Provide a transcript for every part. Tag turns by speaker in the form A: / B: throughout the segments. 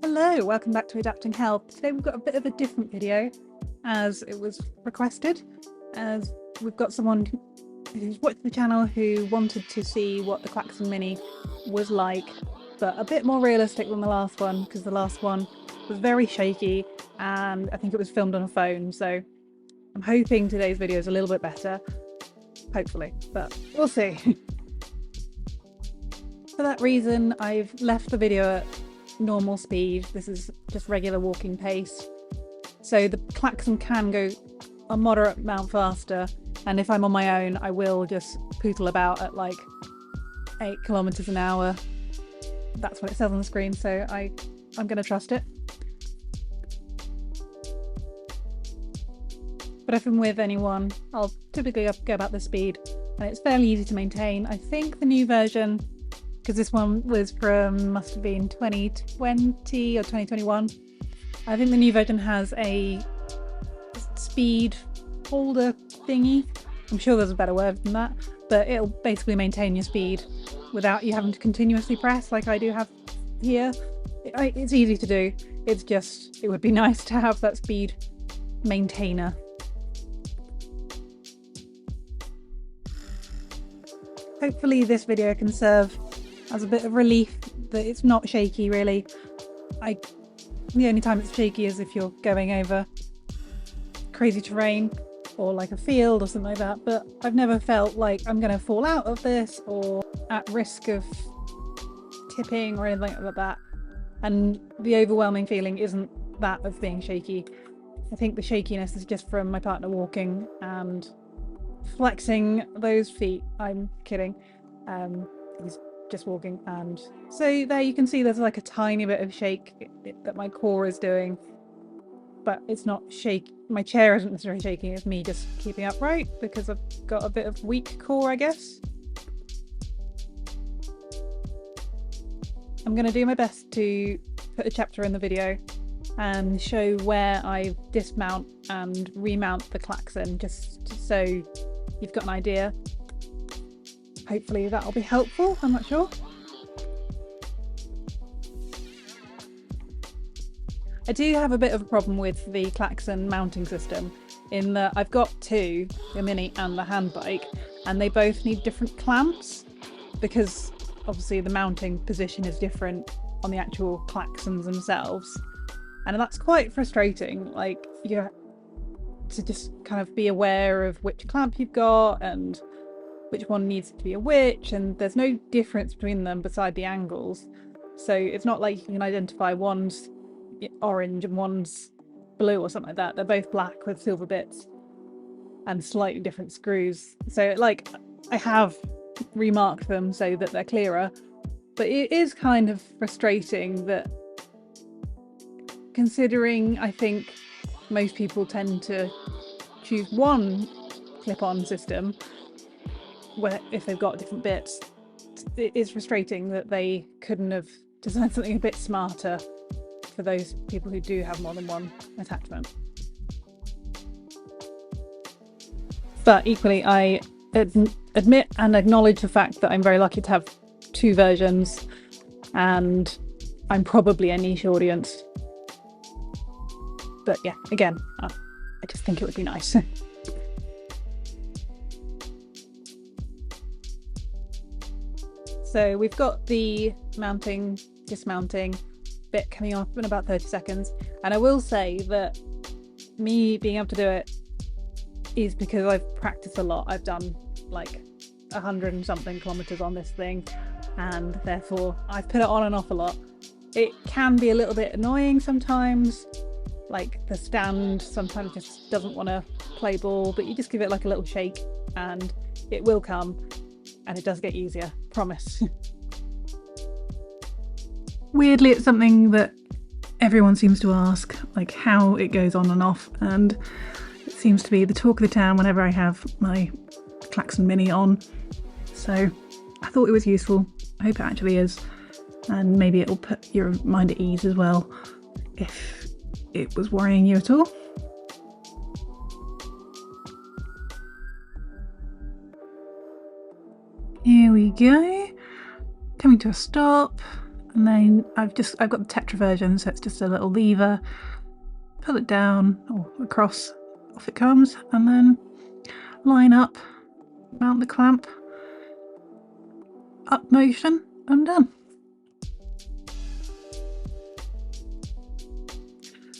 A: Hello, welcome back to Adapting Health. Today we've got a bit of a different video as it was requested, as we've got someone who's watched the channel who wanted to see what the Klaxon Mini was like, but a bit more realistic than the last one, because the last one was very shaky and I think it was filmed on a phone, so I'm hoping today's video is a little bit better, hopefully, but we'll see. For that reason, I've left the video at normal speed. This is just regular walking pace. So the Klaxon can go a moderate amount faster, and if I'm on my own, I will just pootle about at like 8 kilometers an hour. That's what it says on the screen, so I'm going to trust it. But if I'm with anyone, I'll typically go about the speed, and it's fairly easy to maintain. I think the new version, because this one was from, must have been 2020 or 2021. I think the new version has a speed holder thingy. I'm sure there's a better word than that, but it'll basically maintain your speed without you having to continuously press like I do have here. It's easy to do. It's just, it would be nice to have that speed maintainer. Hopefully this video can serve as a bit of relief that it's not shaky really. The only time it's shaky is if you're going over crazy terrain or like a field or something like that, but I've never felt like I'm going to fall out of this or at risk of tipping or anything like that. And the overwhelming feeling isn't that of being shaky. I think the shakiness is just from my partner walking and flexing those feet. I'm kidding. He's just walking, and so there you can see there's like a tiny bit of shake that my core is doing, but it's not shake. My chair isn't necessarily shaking, it's me just keeping upright because I've got a bit of weak core, I guess. I'm going to do my best to put a chapter in the video and show where I dismount and remount the Klaxon, just so you've got an idea. Hopefully that'll be helpful, I'm not sure. I do have a bit of a problem with the Klaxon mounting system in that I've got two, the Mini and the hand bike, and they both need different clamps because obviously the mounting position is different on the actual Klaxons themselves, and that's quite frustrating. Like, you have to just kind of be aware of which clamp you've got and which one needs to be a which, and there's no difference between them beside the angles, so it's not like you can identify one's orange and one's blue or something like that. They're both black with silver bits and slightly different screws, so like I have remarked them so that they're clearer, but it is kind of frustrating that, considering I think most people tend to choose one clip-on system where if they've got different bits, it is frustrating that they couldn't have designed something a bit smarter for those people who do have more than one attachment. But equally, I admit and acknowledge the fact that I'm very lucky to have two versions, and I'm probably a niche audience. But yeah, again, I just think it would be nice. So we've got the mounting, dismounting bit coming up in about 30 seconds. And I will say that me being able to do it is because I've practiced a lot. I've done like 100 and something kilometers on this thing, and therefore I've put it on and off a lot. It can be a little bit annoying sometimes, like the stand sometimes just doesn't want to play ball, but you just give it like a little shake and it will come. And it does get easier, promise. Weirdly, it's something that everyone seems to ask, like how it goes on and off, and it seems to be the talk of the town whenever I have my Klaxon Mini on. So I thought it was useful. I hope it actually is, and maybe it'll put your mind at ease as well if it was worrying you at all. Here we go, coming to a stop, And then I've got the Tetra version, so it's just a little lever, pull it down or across, off it comes, and then line up, mount the clamp, up motion, I'm done.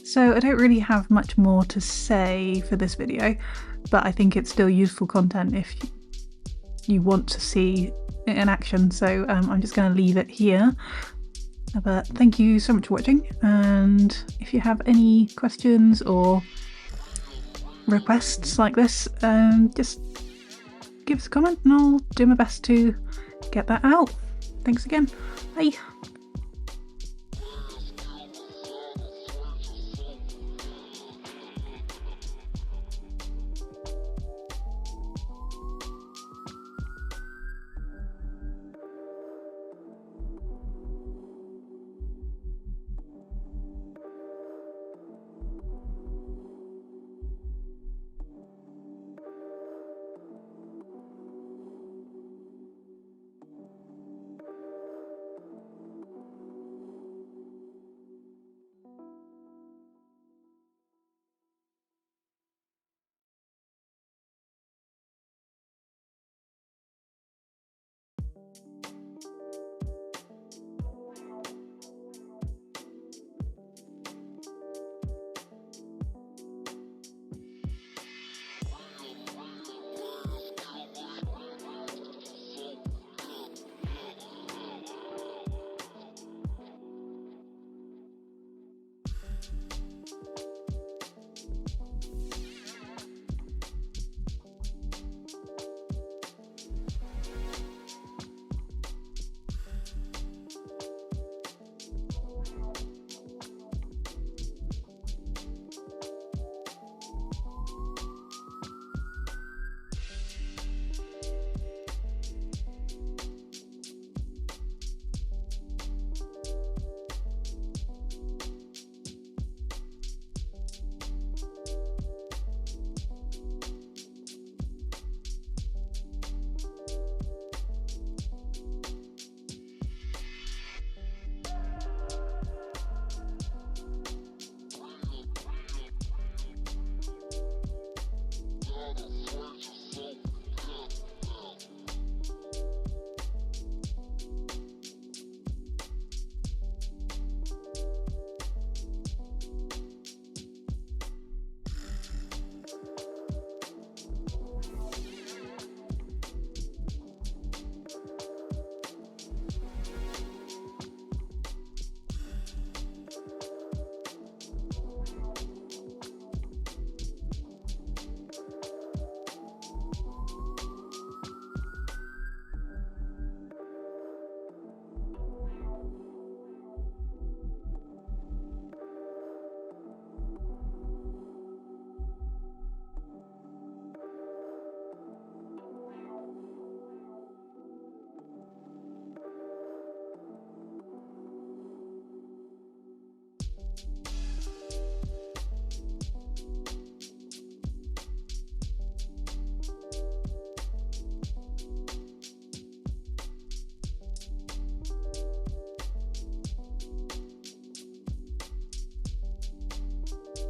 A: So I don't really have much more to say for this video, but I think it's still useful content if you want to see it in action, so I'm just going to leave it here. But thank you so much for watching, and if you have any questions or requests like this, just give us a comment and I'll do my best to get that out. Thanks again. Bye.